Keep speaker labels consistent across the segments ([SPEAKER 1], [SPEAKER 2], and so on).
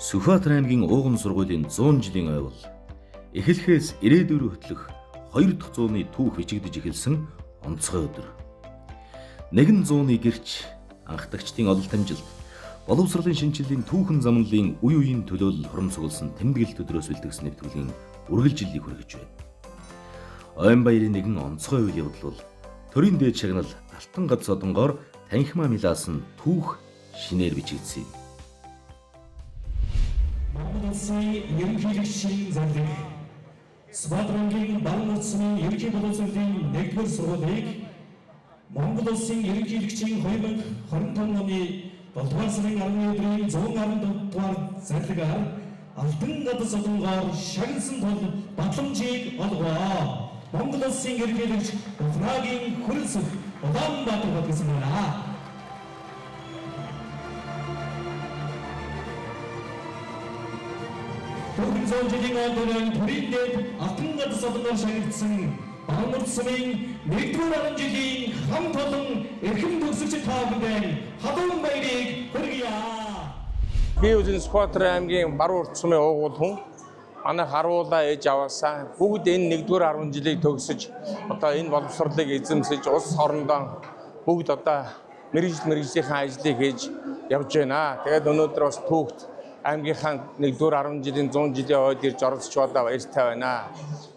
[SPEAKER 1] Сүхбаатар аймгийн ууган сургуулийн 100 жилийн ойвол эхлэхээс ирээдүйрөө хөтлөх 2 дахь зууны түүх бичигдэж эхэлсэн онцгой өдөр. Нэгэн зууны гэрч анхдагчдын ололт амжилт, боловсролын шинжилгээний түүхэн замналын үе үеийн төлөөлөл хорон цугласан тэмдэглэлт өдрөөс бэлтгэсэн нэвтрүүлгийн үргэлжиллийг хүргэж байна. Ойн баярын нэгэн онцгой үйл явдал бол төрийн дээд шагнал Алтан гад содонгоор танхимаа милаасан түүх шинээр бичигдсэн.
[SPEAKER 2] Улсын ерөнхийлөгчийн зарлиг Сүхбаатар аймгийн Баруун улсын ерөнхий боловсролын 1-р сургуулийг Монгол улсын ерөнхийлөгчийн 2025 оны 7-р сарын 12-ний 117 дугаар зарлагаар Алтан гад содонгоор шагнасан тул батламжийг олгоо. Монгол улсын ерөнхийлөгч Ухрагийн хөрөлсөх Улаанбаатар хот гэсэн байна. Төрийн зуун жилийн ардын төрийн дэд Алтан гад содонгоор шагнагдсан Баруун улсын 1-р арван жилийн хамт олон эрхэм төгсөгчд таавдан халуун баярыг хүргье.
[SPEAKER 3] Би үзэн Сүхбаатар аймгийн Баруун улсын уугуул хүн. Манай харуулаа ээж аваасаа бүгд энэ 1-р 10 жилийг төгсөж одоо энэ боловсролыг эзэмсэж улс орондоо бүгд одоо мэрэгжлийнхаа ажлыг хийж явж байна. Тэгээд өнөөдөр бас түүхт аймгийнхаа 1-р 10 жилийн 100 жилийн ойд ирж оролцож удаа баяртай байна.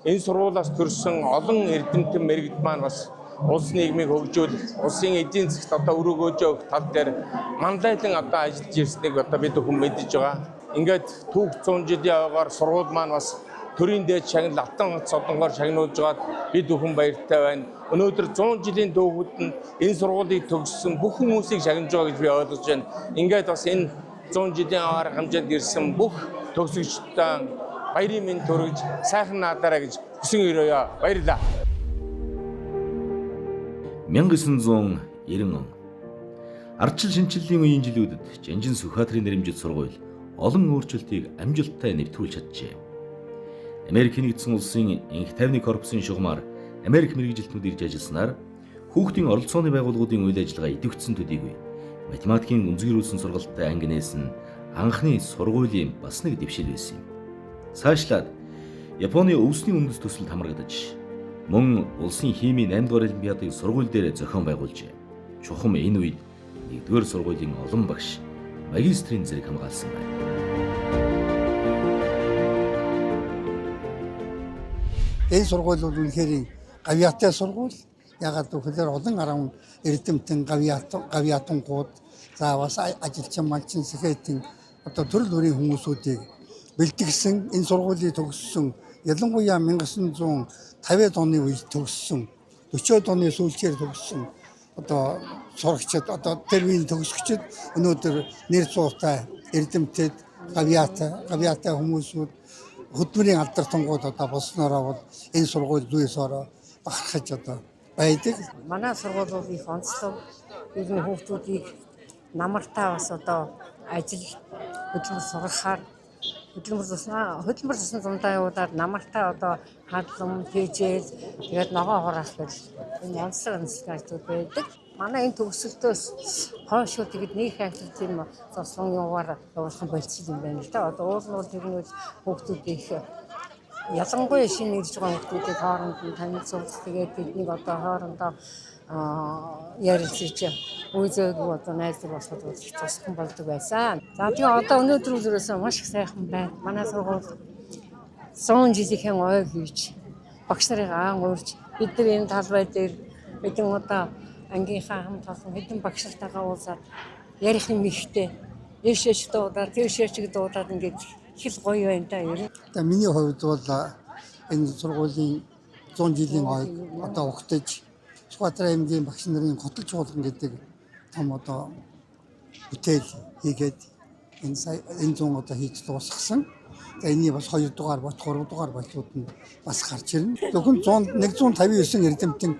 [SPEAKER 3] Энэ сургуулиас төрсэн олон эрдэмтэн мэрэгд маань бас улс нийгмийг хөгжүүлэх, улсын эдийн засгт одоо өрөөгөөж өгөх тал дээр мандайлан одоо ажиллаж ирснийг одоо бид хүн мэдэж байгаа. Ингээд түүх 100 жилийн ойгоор сургууль маань бас төрийн дээд шагнал Алтан гад содонгоор шагнуулж байгаад бид хүн баяртай байна. Өнөөдөр 100 жилийн дүүхэд нь энэ сургуулийг төгссөн бүх хүмүүсийг шагнаж байгаа гэж би ойлгож байна. Ингээд бас энэ 100 жилийн арга хэмжээнд ирсэн бүх төгсөгчдөө баярын мэнд төрөж сайхан наадаарай гэж хүсэн өрөөё. Баярлалаа.
[SPEAKER 1] 1990 он ардчил шинжилгээний үеийн жилүүдэд Жанжин Сүхбаатарын нэрэмжит сургууль олон өөрчлөлтийг амжилттай нэвтрүүлж чаджээ. Америкийн нэгдсэн улсын энх тайвны корпусын шугамар Америк мэргэжилтнүүд ирж ажилласнаар хүүхдийн оролцооны байгууллагуудын үйл ажиллагаа идэвхжсэн төдийгүй математикийн үнзгэрүүлсэн сургалттай анги нээсэн анхны сургуулийн бас нэг дэвшил байсан юм. Цаашлаад Японы өвсний үндэс төсөлд хамрагдаж мөн улсын химийн 8-р олимпиадыг сургууль дээр зохион байгуулжээ. Чухам энэ үед 1-р сургуулийн олон багш магистрийн зэрэг хамгаалсан байна.
[SPEAKER 4] Энэ сургууль бол үнэхээр гавьяатай сургууль. Ягаад гэвэл олон арван эрдэмтэн гавьяатангууд за бас ажилчин малчин сэхэтэн одоо төрөл бүрийн хүмүүсүүдийг бэлтгэсэн энэ сургуулийг төгссөн ялангуяа 1950-ад оны үед төгссөн 40-од оны сүүлчээр төгссөн одоо сурагчид одоо тэрвийн төгсөгчд өнөөдөр нэр зуутай эрдэмтэд гавьяатай хүмүүсүүд хөдөлмөрийн алдарт тунгууд одоо болсноороо бол энэ сургууль зүйсөөрөө бахархаж одоо байдаг.
[SPEAKER 5] Манай сургууль бол их онцлог. Ер нь хүүхдүүдийг намартаа бас одоо ажил хөдөлмөр сургахаар хөдөлмөр засны дундаа явуулаад намартаа одоо хадлам, тэжээл тэгээд ногоо хураах гэл энэ онцлог ажлууд байдаг. Манай энэ төгсөлтөөс хойш тэгээд нэг хайхлах тийм заслан яваар явуулах болцсон юм байна л да. Одоо уул нь тэрнүүд хүүхдүүдийг ялангуяа шинэ ирж байгаа хүмүүсийг хооронд нь танилцуулах тэгээд биднийг одоо хоорондоо ярилцж үе зөөг одоо найзлаг болоход тусах болдог байсан. За тэгээ одоо өнөөдөр үлрээсэн маш их сайхан байна. Манай сургууль 100 жилийн ой хийж багш нарын аан уурж бид нар энэ талбай дээр бидний одоо ангийнхаа хамт олон хэдэн багшилтайгаа уулзаад ярих юм ихтэй. Яшээч дуудаад тийшээч дуудаад ингээд хэл гоё байна та ер нь.
[SPEAKER 4] Тэгээ миний хувьд бол энэ сургуулийн 100 жилийн ойг одоо ухтаж Сүхбаатар аймгийн багш нарын готл чуулган гэдэг том одоо бүтээл хийгээд энэ 100 одоо хийж дуусгасан. Тэгээ энэний бас 2 дугаар бот 3 дугаар болоод нь бас гарч ирнэ. Зөвхөн 159 эрдэмтэн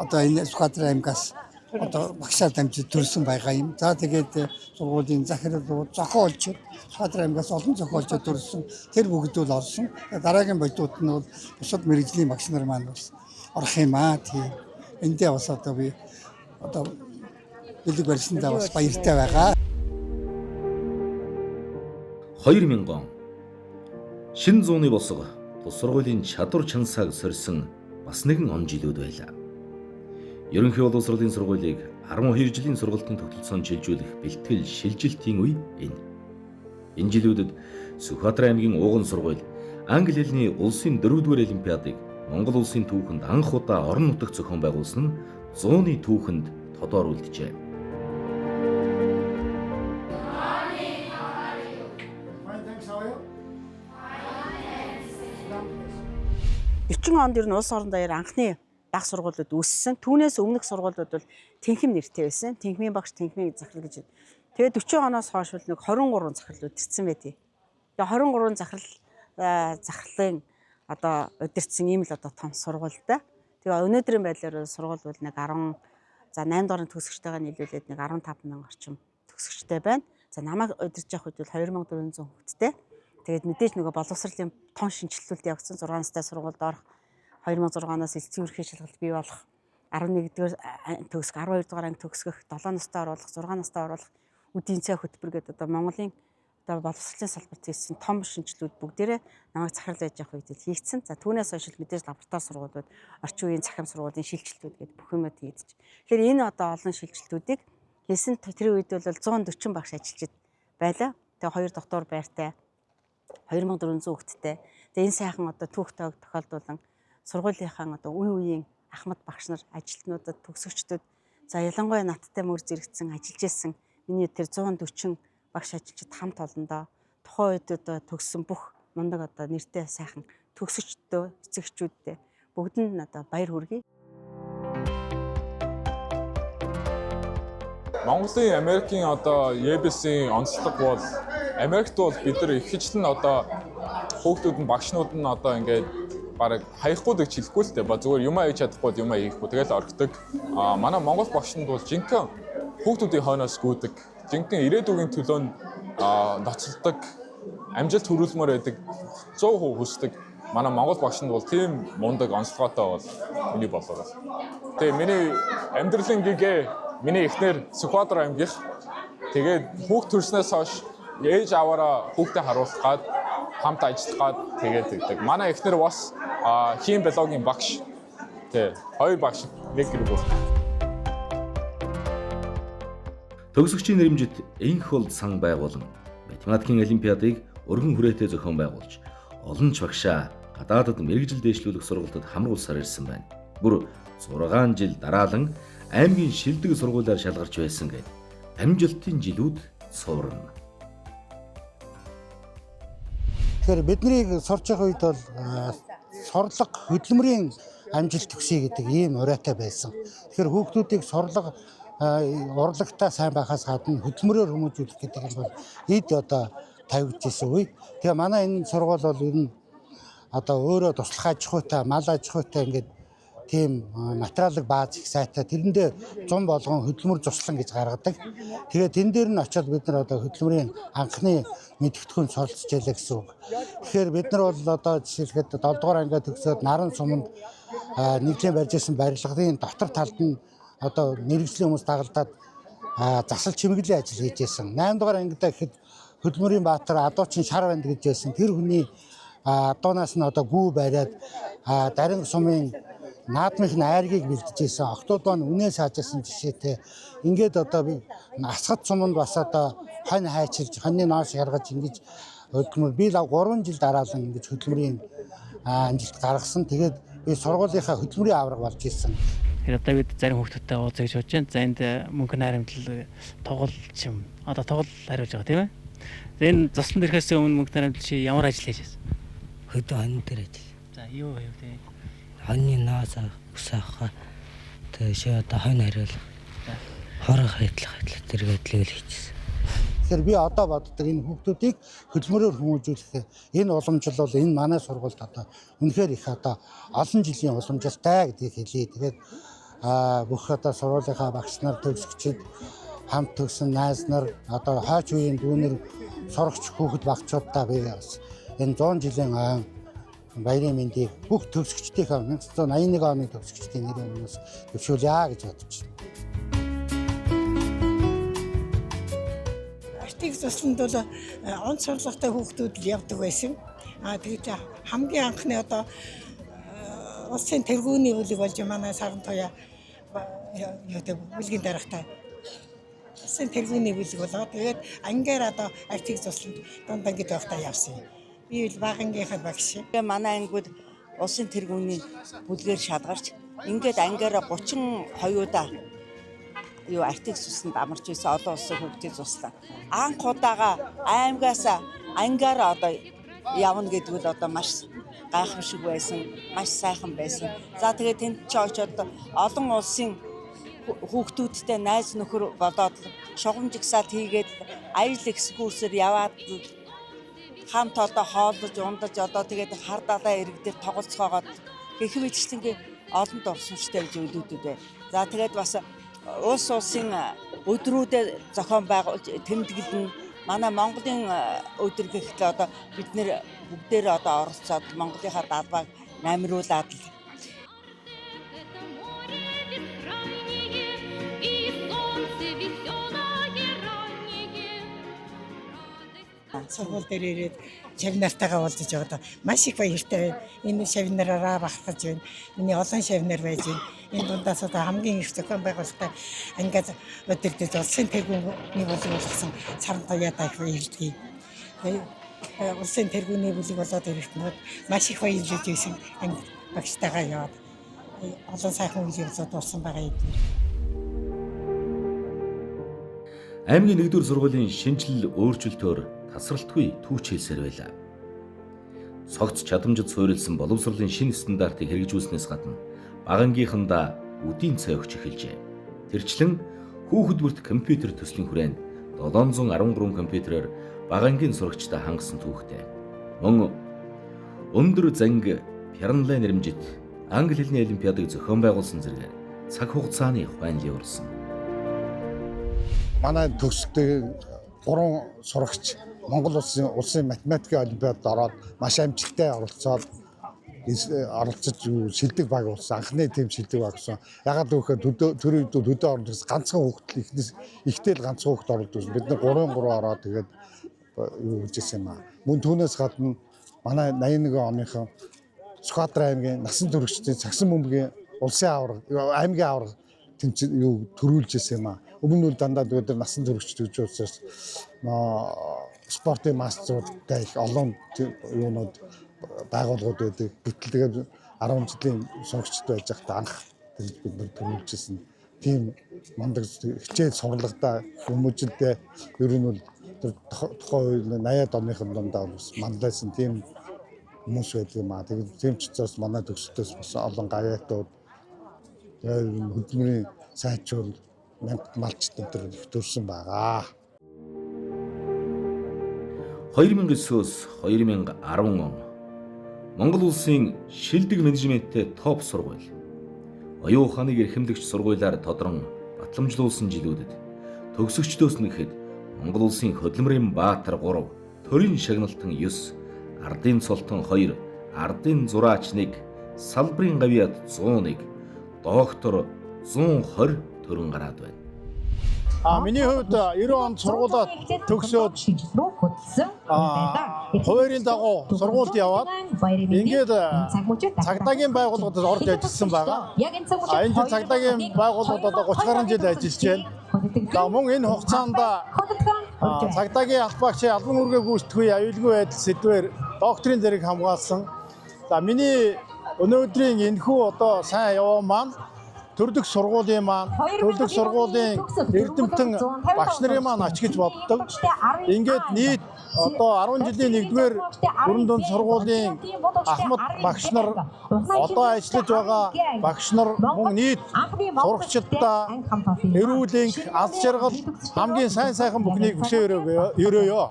[SPEAKER 4] одоо энэ Сүхбаатар аймгаас одоо багшаар дамжиж төрсэн байгаа юм. За тэгээд сургуулийн захирлууд, зохиолчид Сүхбаатар аймгаас олон зохиолчид төрсэн. Тэр бүгд бол орсон. Дараагийн бодууд нь бол бусад мэрэгжлийн багш нар маань бас орох юм аа. Тийм. Эндээ бас одоо би одоо бэлэг барьсандаа бас баяртай байгаа.
[SPEAKER 1] 2000 он шинэ зууны босго тус сургуулийн чадвар чансааг сорьсон бас нэгэн он жилүүд байлаа. Ерөнхий боловсролын сургуулийг 12 жилийн сургалтын тогтолцоонд шилжүүлэх бэлтгэл шилжилтийн үе энэ. Энэ жилүүдэд Сүхбаатар аймгийн ууган сургууль англи хэлний улсын 4-р олимпиадыг Монгол улсын түүхэнд анх удаа орон нутагт зохион байгуулсан нь 100-ны түүхэнд тодор үлджээ.
[SPEAKER 6] Онд ер нь улс орон даяар анхны бага сургуулиуд үүссэн. Түүнээс өмнөх сургуулиуд бол Тэнхэм нэртэй байсан. Тэнхмийн багш Тэнхмийн захирал гэж. Тэгээд 40 оноос хойш бол нэг 23 захирал удирдсан байдгийг. Тэгээд 23 захирлын одоо удирдсан ийм л одоо том сургууль да. Тэгээд өнөөдрийн байдлаар сургууль бол нэг 10 за 8 дугаар төгсөгчтэйгээ нийлүүлээд нэг 15 мянган орчим төгсөгчтэй байна. За намайг удирж явах үед бол 2400 хүүхэдтэй. Тэгээд мэдээж нөгөө боловсролын тон шинжилэлт явагдсан 6 настай сургуульд орох 2006 оноос эцсийн ерхий шалгалт бий болох 11-р төгсөх 12-р анги төгсгөх 7 настай оруулах 6 настай оруулах үдийн цай хөтөлбөр гэдэг одоо Монголын одоо боловсролын салбарт хийсэн том шинжилгүүд бүгдээрээ намайг захирал байж явах үед хийгдсэн. За түүнээс хойш мэдээж лаборатори сургуулиуд орчин үеийн захим сургуулийн шилжилтүүд гэдэг бүх юмуд хийгдэж. Тэгэхээр энэ одоо олон шилжилтүүдийг хийсэн тэр үед бол 140 багш ажиллаж байлаа. Тэгээ 2 доктор байртай 2400 хүүхэдтэй. Тэгээ энэ сайхан одоо түүх тохиолдуулан сургуулийнхаа одоо үе үеийн ахмад багш нар ажилтнуудад төгсөгчдөд за ялангуяа надтай мөр зэрэгцсэн ажиллаж исэн миний тэр 140 багш ажилчид хамт олондоо тухайн үед одоо төгссөн бүх мундаг одоо нэртэй сайхан төгсөгчдөө эцэгчүүдтэй бүгдэнд нь одоо баяр хүргэе.
[SPEAKER 7] Монголын Америкийн одоо ЕБС-ийн онцлог бол Америкт бол бид нар ихэвчлэн одоо хүүхдүүд нь багшнууд нь одоо ингээд бараг хаяхгүй гэж хэлэхгүй л дээ. Зүгээр юмаа хийж чадахгүй юмаа хийхгүй. Тэгэл орхидог. Манай Монгол багшнд бол жинхэнэ хүүхдүүдийн хойноос гүйдэг. Жинхэнэ ирээдүйн төлөө ноцолдог, амжилт хүрүүлмээр байдаг 100% хүсдэг. Манай Монгол багшнд бол тийм мундаг онцлогоотой бол миний болоо. Тэгээ миний амьдралын гэгээ миний эхнэр Сүхбаатар аймгийнх. Тэгээд хүүхд төрснөөс хойш ээж аваараа хүүхдээ харуулах гад хамт ажиллах гад тэгээд тэгдэг. Манай эхнэр бас хим биологийн багш. Тэ 2 багш нэг гэр бүл.
[SPEAKER 1] Төгсөгчийн нэрэмжит энх бол сан байгуулан математикийн олимпиадыг өргөн хүрээтэй зохион байгуулж олон ч багшаа гадаадад мэргэжил дэвшлүүлэх сургалтад хамруулсаар ирсэн байна. Бүр 6 жил дараалан аймгийн шилдэг сургуулиар шалгарч байсан гэд амжилтын жилүүд суурна.
[SPEAKER 4] Тэгэхээр биднийг сурч байгаа үед бол сорлого хөдөлмөрийн амжилт төсөй гэдэг ийм урайтай байсан. Тэгэхээр хүүхдүүдийг сорлого урлагтаа сайн байхаас гадна хөдөлмөрөөр хүмүүжүүлэх гэдэг нь бол эд одоо тавигдж исэн үе. Тэгээ манай энэ сургууль бол ер нь одоо өөрөө туслах аж ахуйтай, мал аж ахуйтай ингээд тийм материалын бааз их сайтай тэрэндээ 100 болгон хөдөлмөр туслан гэж гаргадаг. Тэгээд тэн дээр нь очиод бид нар одоо хөдөлмөрийн анхны мэдгэдэггүй суралцж ялаа гэсэн үг. Тэгэхээр бид нар бол одоо жишээлхэд 7 дугаар ангиа төгсөөд наран суманд нэгжлэн барьж ирсэн барилгын дотор талд нь одоо мэргэжлийн хүмүүс дагалдаад засал чимэглэлийн ажил хийж байсан. 8 дугаар ангидаа гэхэд хөдөлмөрийн баатар адуучин шар банд гэж байсан. Тэр хүний адуунаас нь одоо гүү бариад дарин сумын наадмынх нь айргийг бэлдэж ирсэн. Октоодоо нь үнээ саажсан жишээтэй. Ингээд одоо би асгад суманд бас одоо хонь хайчилж, хоньны ноос яргаж ингэж хөдөлмөр би 3 жил дараалан ингэж хөдөлмөрийн амжилт гаргасан. Тэгээд би сургуулийнхаа хөдөлмөрийн авраг болж ирсэн.
[SPEAKER 8] Тэгэхээр одоо бид зарим хүүхдүүдтэй уулзаж бодож байна. За энд мөнгө найрамдлал тоглолч юм. Одоо тоглол хариулж байгаа тийм ээ. Энэ цуслан дэрхээс өмнө мөнгө найрамдлал чи ямар ажил хийж байсан?
[SPEAKER 9] Хөдөө хонь дээр ажил.
[SPEAKER 8] За юу вэ тийм?
[SPEAKER 9] Хоньны ноос усаахаа тэгээ одоо хонь хариул. Хорог хайдлах тэр гэдлийг л хийчихсэн.
[SPEAKER 4] Тэгэхээр би одоо боддог энэ хүүхдүүдийг хөдөлмөрөөр хүмүүжүүлэх энэ уламжлал бол энэ манай сургуульд одоо үнэхээр их одоо олон жилийн уламжлалтай гэдгийг хэлье. Тэгээд бүх одоо сургуулийнхаа багш нар, төгсөгчид, хамт төгсөн найз нар, одоо хойч үеийн дүүнэр сурагч хүүхэд багчуудаа би энэ 100 жилийн баярын мэндийг бүх төгсөгчдийнхээ 1981 оны төгсөгчдийн нэрийн өмнөөс төвшүүлье гэж бодож байна.
[SPEAKER 10] Артик тусланд бол онц сурлагатай хүүхдүүд л явдаг байсан. Тэгээд хамгийн анхны одоо улсын тэргүүний бүлэг болж манай Сарантуяа бүлгийн дарагтай улсын тэргүүний бүлэг болоо. Тэгээд ангиар одоо артик тусланд дундаа гээд байхдаа явсан юм. Би бол багангийнхаа багш.
[SPEAKER 6] Манай ангиуд улсын тэргүүний бүлгээр шалгарч ингээд ангиараа 32удаа артик тусланд амарч байсан олон улсын хүүхдийн туслаа. Анх удаага аймгаас ангиараа одоо явна гэдэг нь одоо маш гайхамшиг байсан, маш сайхан байсан. За тэгээд тэнд ч очиод олон улсын хүүхдүүдтэй найз нөхөр болоод шугам жигсаалт хийгээд аял экскурсээр яваад хамт одоо хооллож, ундаж одоо тэгээд хар далай ирэг дээр тоглоцоогоод гэх мэтчлэнгийн олон дурсамжтай зүйлүүд байна. За тэгээд бас улс улсын өдрүүдэд зохион байгуулж тэмдэглэн манай Монголын өдөр гэхдээ одоо бид нэр бүгдээр одоо оролцоод Монголынхаа далбааг намируулад л
[SPEAKER 10] сургууль дээр ирээд шавнартайгаа уулзаж байгаа маш их баяртай байна. Энэ шавнараараа бахархаж байна. Миний олон шавнар байж байна. Энэ дундаас одоо хамгийн их зохион байгуулалттай ангиад өдөр дээр улсын тэргүүний бүлэг болсон Сарантуяатай их баярлалаа. Улсын тэргүүний бүлэг болоод ирэхдээ маш их баярлаж байсан анги багштайгаа яваад олон сайхан үйл явдлууд болсон байгаа юм.
[SPEAKER 1] Аймгийн 1-р сургуулийн шинжилэл өөрчлөлтөөр тасралтгүй түүч хэлсээр байлаа. Цогц чадамжид суурилсан боловсролын шинэ стандартыг хэрэгжүүлснээс гадна багангийнхандаа үдийн цай өгч эхэлжээ. Тэрчлэн хүүхэд бүрт компьютер төслийн хүрээнд 713 компьютероор багангийн сурагчдаа хангасан түүхтэй. Мөн өндөр занг Пяранлай нэрмжит англи хэлний олимпиадыг зохион байгуулсан зэргээр цаг хугацааны хванлын урсан.
[SPEAKER 11] Манай төгсдөө 3 сурагч Монгол улсын математикийн олимпиадад ороод маш амжилттай оролцоод шилдэг баг болсон. Анхны тийм шилдэг баг болсон. Ягаад гэвэл тэр үед төдөө оролцсон ганцхан хүүхдэл ихтэй л ганцхан хүүхд оролцсон. Бид нар 3 ороод тэгээд юу хийж ирсэн юм аа. Мөн түүнээс гадна манай 81 оныхон Сүхбаатар аймгийн насан туршидын цагсан бөмбөгийн улсын аварга аймгийн аварга тэмцэл юу төрүүлж ирсэн юм аа. Өмнө нь дандаа өдөр насан туршид гэж учраас спортын мастеруудтай их олон юунууд байгууллагууд байдаг. Гэтэл 10 жилийн сурагчд байж байхдаа анх тэгж бид нар төрүүлжсэн. Тийм мундаг хичээл сурлагадаа хүмүүжлдээ ер нь бол тухайн үеийн 80-аад оныхон дундаа мандалсан тийм хүмүүс байдаг юм аа. Тэгээд тийм ч учраас манай төгсдөөс бас олон гавьяатууд хөдөлмөрийн сайжруул малчт энэ төрсөн байгаа.
[SPEAKER 1] 2009-өөс 2010 он Монгол улсын шилдэг менежменттэй топ сургууль. Оюун ухааныг эрхэмлэгч сургуулиар тодрон батламжлуулсан жилүүдэд төгсөгчдөөс нэхэд Монгол улсын хөдөлмөрийн баатар 3, төрийн шагналтан 9, ардын цолтон 2, ардын зураач 1, салбарын гавьяат 101, доктор 120 төрөн гараад байна.
[SPEAKER 12] Миний хувьд 90 онд сургуулаад төгсөөд хуваарийн дагуу сургуульд яваад ингээд цагдаагийн байгууллагад орж ажилласан байгаа. Энэ цагдаагийн байгууллагад одоо 30 гаруй жил ажиллаж байна. За мөн энэ хугацаанд цагдаагийн албаагчийн албан үүргээ гүйцэтгэх үе аюулгүй байдал сэдвээр докторийн зэрэг хамгаалсан. За миний өнөөдрийн энэхүү одоо сайн яваа маань төрлөх сургуулийн маань төрлөх сургуулийн эрдэмтэн багш нарын маань ач гэж боддог. Ингээд нийт одоо 10 жилийн 1-р бүрэн дунд сургуулийн ахмад багш нар одоо ажиллаж байгаа багш нар мөн нийт сурагчдаа эрүүл энх аз жаргал хамгийн сайн сайхан бүхнийг хүсээ өрөөё.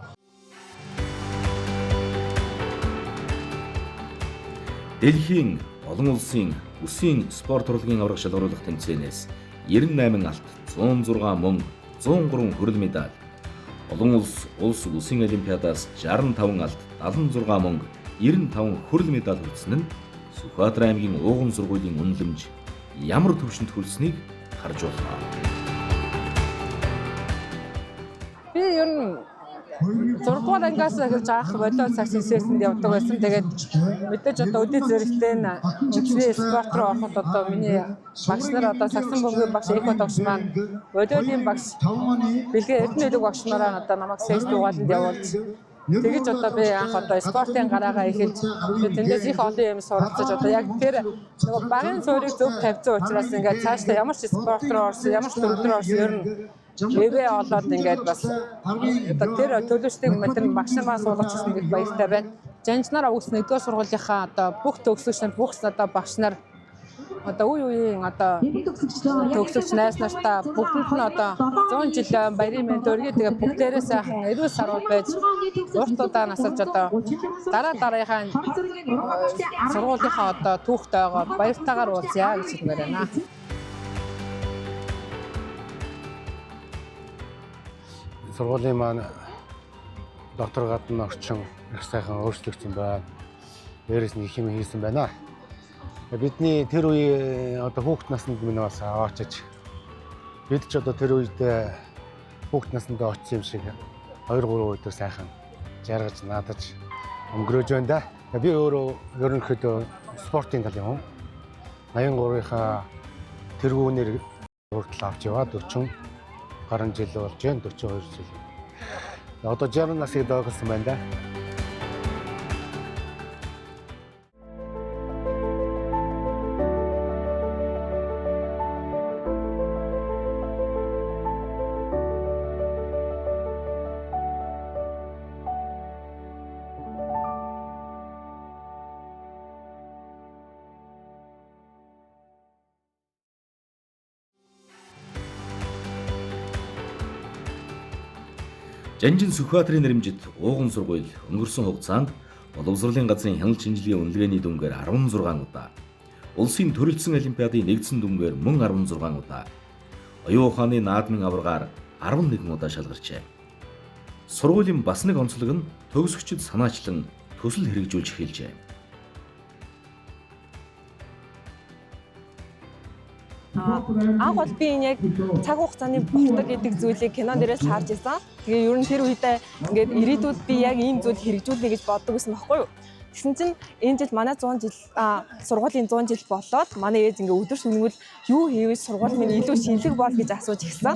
[SPEAKER 1] Дэлхийн олон улсын үсгийн спорт урлагийн аврах шалгаруулах тэмцээнээс 98 алт, 106 мөнгө, 103 хүрэл медаль. Олон улс үсгийн олимпиадаас 65 алт, 76 мөнгө, 95 хүрэл медаль хүртсэн нь Сүхбаатар аймгийн ууган сургуулийн үнэлэмж ямар төвшөнд хүрснийг харж байна.
[SPEAKER 13] Би ер нь
[SPEAKER 5] 6 дугаар ангиас эхэлж анх волейбол цагийн сесэнд явдаг байсан. Тэгээд мэдээж одоо өдөө зэрэгтэй үндэсний спорт руу ороход одоо миний багш нар одоо Сагсан бөмбөгийн багш Эко тогш маань волейболын багш Бэлгээ Эрдэнэлэг багш нараа одоо намайг секс дугааланд явуулж тэгэж одоо би анх одоо спортын гараагаа эхэлж тэндээс их олон юм суралцаж одоо яг тэр нөгөө багын суурийг зөв тавьсан учраас ингээд цаашдаа ямар ч спорт руу орсон, ямар ч төвд рүү орсон ер нь эвэ олоод ингээд бас одоо тэр төлөвчдийн метр багш нар маань суулгачсан гэх баяртай байна. Жанжнараа өгсөн 1-р сургуулийнхаа одоо бүх төгсөгч нар бүх одоо багш нар одоо үеийн одоо төгсөгч найз нартаа бүгдэнд нь одоо 100 жил баярын мэнд өргөе тэгээ бүгдээрээ сайхан эрүүл сарвал байж урт удаа насалж одоо дараагийнхаа сургуулийнхаа одоо түүхтэйгоо баяртайгаар уулзъя гэж хэлмээр байна.
[SPEAKER 13] Сургуулийн маань доктор гадна орчин их сайхан өөрчлөгдсөн байна. Дээрээс нь их юм хийсэн байна. Бидний тэр үе одоо хүүхэд наснд минь бас очиж бид ч одоо тэр үед хүүхэд наснд очсон юм шиг 2-3 өдөр сайхан жаргаж наадаж өнгөрөөж байна да. Би өөрөө ерөнхийдөө спортын талын хүн. 83-ийнхаа тэргүүнээр хүртэл авч яваад 40 гаруй жил болж байна, 42 жил. Одоо 60 насыг дагуулсан байна да.
[SPEAKER 1] Жанжин Сүхбаатарын нэрмжит ууган сургууль өнгөрсөн хугацаанд боловсролын газрын хяналт шинжилгээ үнэлгээний дүнгээр 16 удаа, улсын төрөлцсөн олимпиадын нэгдсэн дүнгээр мөн 16 удаа, оюун ухааны наадмын аваргаар 11 удаа шалгарчээ. Сургуулийн бас нэг онцлог нь төгсөгчид санаачлан төсөл хэрэгжүүлж эхэлжээ.
[SPEAKER 14] Анх бол би энэ яг цаг хугацааны буртаг гэдэг зүйлийг кинон дээрээс харж байсан. Тэгээ ер нь тэр үедээ ингээд ирээдүйд би яг ийм зүйл хэрэгжүүлнэ гэж боддог байсан байхгүй юу. Тэгсэн чинь энэ жил манай 100 жил сургуулийн 100 жил болоод манай ээж ингээ өдөр шөнөгөл юу хийвэж сургууль минь илүү шинэлэг бол гэж асууж ирсэн.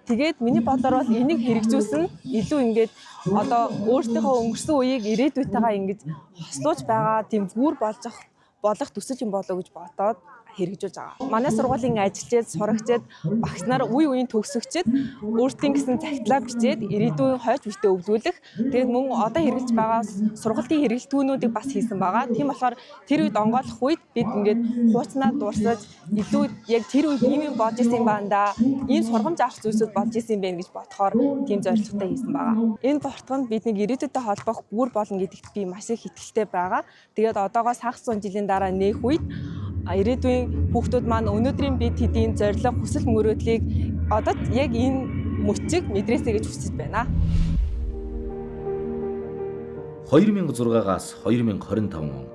[SPEAKER 14] Тэгээд миний бодлоор бол энийг хэрэгжүүлсэн илүү ингээд одоо өөртөөхөө өнгөрсөн үеийг ирээдүйтэйгээ ингэж хослуулж байгаа тийм зүгээр болох төсөж юм болоо гэж бодоод хэрэгжүүлж байгаа. Манай сургуулийн ажилчид, сурагчид, багш нар үе үеийн төгсөгчид өөртөө гэсэн цагтлаа бичээд ирээдүйн хойч биштэй өвлүүлэх. Тэгээд мөн одоо хэрэгжилж байгаа сургуулийн хэрэглэтгүүнүүдийг бас хийсэн байгаа. Тийм болохоор тэр үед онгойлох үед бид ингээд хуучнаа дуурсаж илүү яг тэр үед ийм бодож исэн юм байна да. Ийм сургамж авах зүйлсүүд бодож исэн юм байна гэж бодохоор тийм зорилготой хийсэн байгаа. Энэ бортгонд бидний ирээдүйтэй холбох бүр болно гэдэгт би маш их итгэлтэй байгаа. Тэгээд одоогоос хагас 100 жилийн дараа нээх үед ирээдүйн хүүхдүүд маань өнөөдрийн бид хэдийн зорилго хүсэл мөрөөдлийг одоо яг энэ мөчиг мэдрээсэй гэж хүсэж байна.
[SPEAKER 1] 2006-аас 2025 он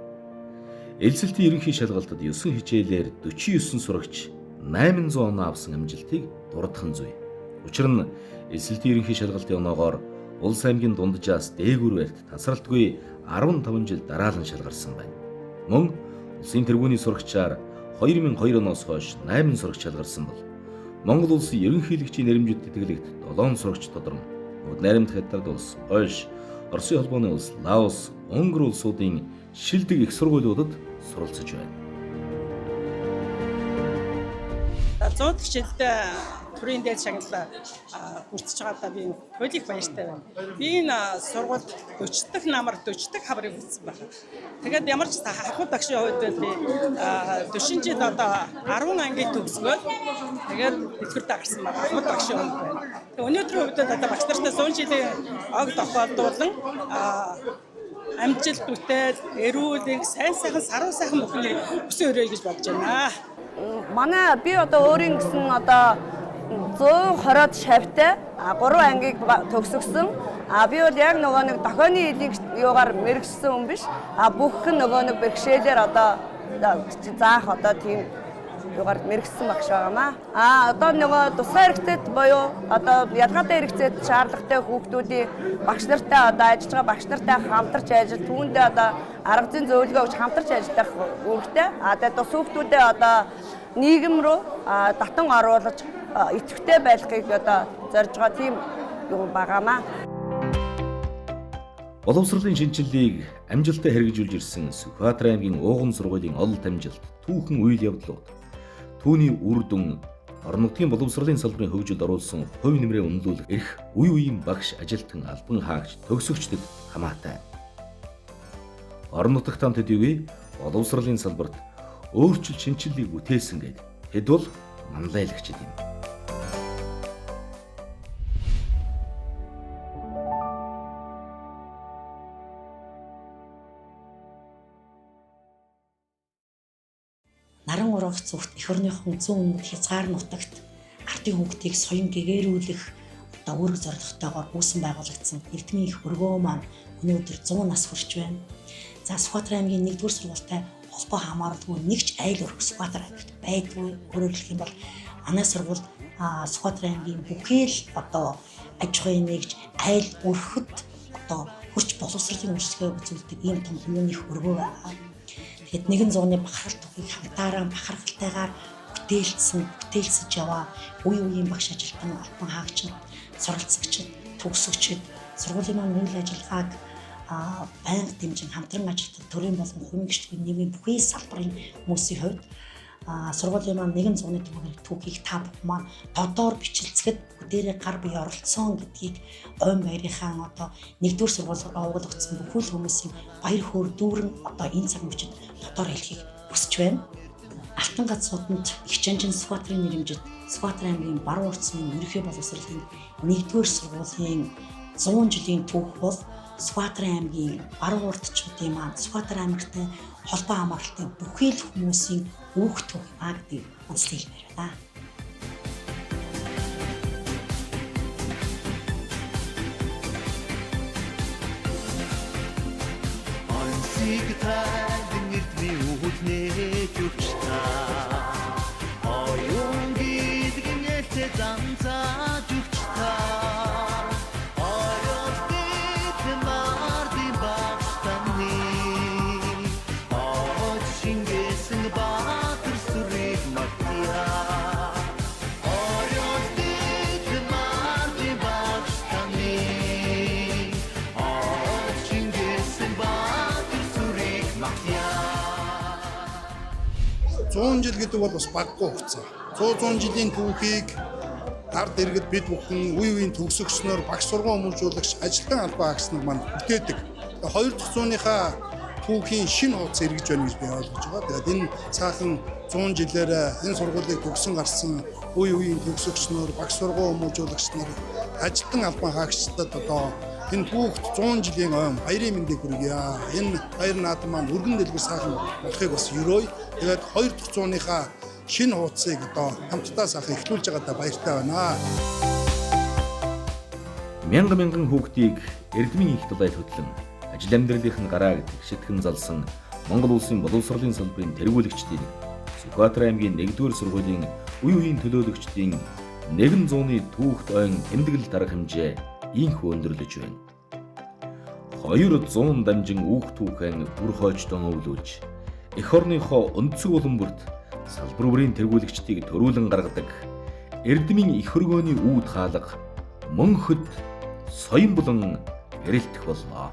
[SPEAKER 1] Элсэлтийн ерөнхий шалгалтад 9 хичээлээр 49 сурагч 800 оноо авсан амжилтыг дурдхан зүй. Учир нь Элсэлтийн ерөнхий шалгалтын оноогоор Улс аймгийн дунджаас дээгүүр барьт тасралтгүй 15 жил дараалан шалгарсан байна. Мөн улсын тэргүүний сурагчаар 2002 оноос хойш 8 сурагч шалгарсан бол Монгол улсын ерөнхийлөгчийн нэрмжит тэтгэлэгт 7 сурагч тодорно. Найрамд Хятад улс, Польш, Оросын холбооны улс, Лаос, Унгар улсуудын шилдэг их сургуулиудад суралцж байна.
[SPEAKER 15] 100 хичээлдээ төрийн дээд шагналаа хүртэж байгаадаа би хуулийг баяртай байна. Би энэ сургуульд 40 дахь намар 40 дахь хаврыг хүртсэн байна. Тэгээд ямар ч хахуй багшийн хувьд би 40 жил одоо 10 ангийн төгсгөөд тэгээд дэлгүртээ гарсан байна. Хахуй багшийн хувьд байна. Тэгээд өнөөдрийн хувьд одоо багш нартай 100 жилийн ог тохиолдуулан амжилт бүтээл, эрүүл, сайн саруу сайхан бүхнийг өсөн өрөөе гэж бодож байна.
[SPEAKER 16] Манай би одоо өөрийн гэсэн одоо 120-од шавьтай 3 ангийг төгсгсөн. Би бол яг нөгөө нэг дохионы хэлийг юугаар мэрэгчсэн хүн биш. Бүх нь нөгөө нэг бэрхшээлээр одоо заах одоо тийм юугаар мэрэгсэн багш байгаамаа. Одоо нөгөө тусгай хэрэгцээт буюу одоо ялгаатай хэрэгцээт шаардлагатай хүүхдүүдийн багш нартай одоо ажиллаж байгаа багш нартай хамтарч ажил түүндээ одоо арга зүйн зөвлөгөө өгч хамтарч ажиллах үүрэгтэй. Тэгээд тус хүүхдүүдээ одоо нийгэм рүү татан оруулж идэвхтэй байлгахыг одоо зорж байгаа тийм юу байгаамаа.
[SPEAKER 1] Боловсролын шинжилгээг амжилттай хэрэгжүүлж ирсэн Сүхбаатар аймгийн Ууган сургуулийн ололт амжилт, түүхэн үйл явдлууд, түүний үр дүн орон нутгийн боловсролын салбарын хөгжилд оруулсан хувь нэмрээ үнэлүүлэх эрх үе үеийн багш, ажилтан, албан хаагч, төгсөгчдөд хамаатай. Орон нутагт хамт төдийгүй боловсролын салбарт өөрчлөлт шинжилгээг бүтээсэн гэдэг хэд бол манлайлагчид юм.
[SPEAKER 17] Наран урагц зүгт эх орныхон зүүн хязгаар нутагт ардын хөнгөлтийг соён гэгэрүүлэх одоо үүрэг зорилготойгоор үүсэн байгуулагдсан эрдмийн их өргөө маань өнөөдөр 100 нас хүрч байна. За Сүхбаатар аймгийн 1-р сургуультай холбоо хамааралгүй нэг ч айл өрх Сүхбаатар аймагт байдгүй. Өөрөөр хэлэх юм бол манай сургууль Сүхбаатар аймгийн бүхэл одоо аж ахуйн нэгж айл өрхөд одоо хурц боловсролын үйлчлэгээ үзүүлдэг ийм том хүмүүний их өргөө байгаа. Тэгэд нэгэн зууны бахархал тухыг хамтаараа бахархалтайгаар бүтээлсэж яваа үе үеийн багш ажилтан, албан хаагчид, суралцагчид, төгсөгчид сургуулийн маань үйл ажиллагааг байнга дэмжин хамтран ажилладаг төрийн болон хувийн гишүүн нийгмийн бүхий салбарын хүмүүсийн хувьд сургуулийн маань нэгэн зууны түүхийг та бүхэн маань тодоор бичилцэхэд дээрээ гар бие оролцсон гэдгийг ойн баярынхаа одоо 1-р сургуулиуд агуулгдсан бүхэл хүмүүсийн баяр хөөр дүүрэн одоо энэ цаг мөчид тодоор хэлхийг хүсэж байна. Алтан гац суданд Ихчанжин Сүхбаатарын нэрэмжит Сүхбаатар аймгийн Баруун Уртсны ерөнхий боловсролын 1-р сургуулийн 100 жилийн түүх бол Сүхбаатар аймгийн баруун урдчуудын маань Сүхбаатар аймагтай холбоо хамааралтай бүхий л хүмүүсийн үүх түүх гэдгийг онцлог хэлмээр байна.
[SPEAKER 18] Жил гэдэг бол бас баггүй хугацаа. 100 жилийн түүхийг ард иргэд бид бүхэн үе үеийн төгсөгчнөр, багш сургууль хүмүүжүүлэгч, ажилтан албан хаагч нар маань бүтээдэг. 2 дахь зууныхаа түүхийн шинэ хуудас эргэж байна гэж би ойлгож байгаа. Тэгээд энэ цаахан 100 жилээр энэ сургуулийг төгсөн гарсан үе үеийн төгсөгчнөр, багш сургууль хүмүүжүүлэгч нар, ажилтан албан хаагчдад одоо энэ хүүхд 100 жилийн ойн баярын мэндийг хүргье. Энэ баяр наадам маань өргөн дэлгэр сайхан болохыг бас ерөөй. Тэгээд 2 дахь зууныхаа шинэ хуудсыг одоо хамтдаа сайхан эхлүүлж байгаадаа баяртай байна.
[SPEAKER 1] Мянган хүүхдийг эрдмийн их тулайл хөтлөн ажил амьдралынх нь гараа гэдэг шитгэн залсан Монгол улсын боловсролын салбарын тэргүүлэгчдийн Сүхбаатар аймгийн 1-р сургуулийн үе үеийн төлөөлөгчдийн 100-ны түүхт ойн тэмдэглэл дарга хэмжээ ийхүү өндөрлөж байна. 200 дамжин үүх түүхэн бүр хойчтон өвлүүлж эх орныхоо өнцөг улам бүрт салбар бүрийн тэргүүлэгчдийг төрүүлэн гаргадаг эрдмийн их хөргөөний үүд хаалга мөн хөд соён болон гэрэлтэх боллоо.